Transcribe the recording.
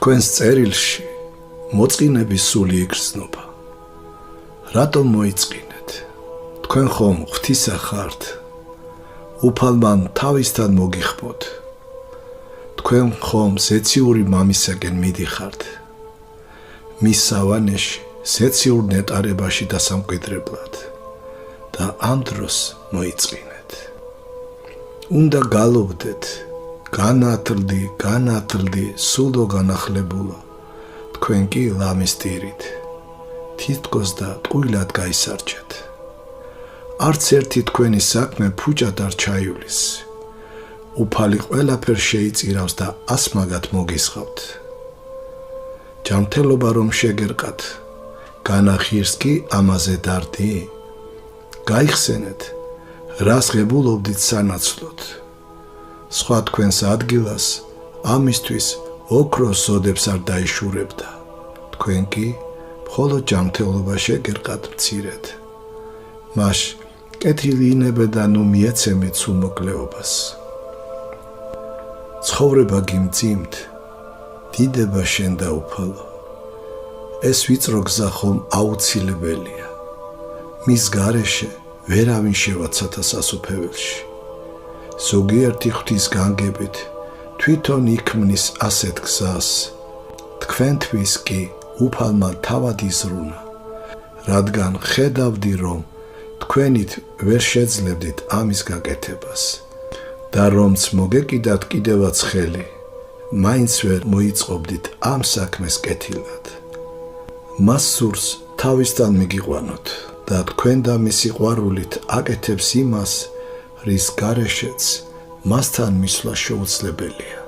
თქვენს წერილში მოწყინების სული იგრძნობა. რატომ მოიწყინეთ? თქვენ ხომ ღვთისა ხართ? უფალმან თავისთან მოგიხბოთ. თქვენ ხომ ზეციური მამისაკენ მიდიხართ. მის სავანეში ზეციურ ნეტარებაში დასამკვიდრებლად და ამ დროს მოიწყინეთ. უნდა გალობდეთ, განათლდი, სულო განახლებულო, თქვენ კი ლამის ტირით, თითქოს და ტყუილად გაისარჩეთ. არც ერთი თქვენი საქმე ფუჭად არ ჩაივლის. უფალი ყველაფერს შეიწირავს და ასმაგად მოგისხავთ. ჯანმრთელობა რომ შეგერყათ, განახირს კი ამაზე დარდი? გაიხსენეთ, რას ღებულობდით სანაცვლოდ. სხვა თქვენს ადგილას ამისთვის ოქროს ზოდებს არ დაიშურებდა. თქვენ კი მხოლოდ ჯანმრთელობა შეგერყათ მცირედ. მას კეთილი ინებდა ნუ მიეცემით სულ მოკლეობას. ცხოვრება გიმძიმთ, დიდება შენ და უფალო. ეს ვიწრო გზა ხომ აუცილებელია. მის გარეშე ვერავინ შევაცათა სასუფეველში. ზოგიერთი ღვთის განგებით თვითონ იქმნის ასეთ გზას. თქვენთვის კი უფალმა თავად იზრუნა, რადგან ხედავდი რომ თქვენით ვერ შეძლებდით ამის გაკეთებას და რომც მოგეკიდათ კიდევაც ხელი, მაინც ვერ მოიწყობდით ამ საქმეს კეთილად. მას სურს თავისთან მიგიყვანოთ და თქვენ და მის სიყვარულით აკეთებს იმას, რის გარეშეც მასთან მისვლა შეუძლებელია.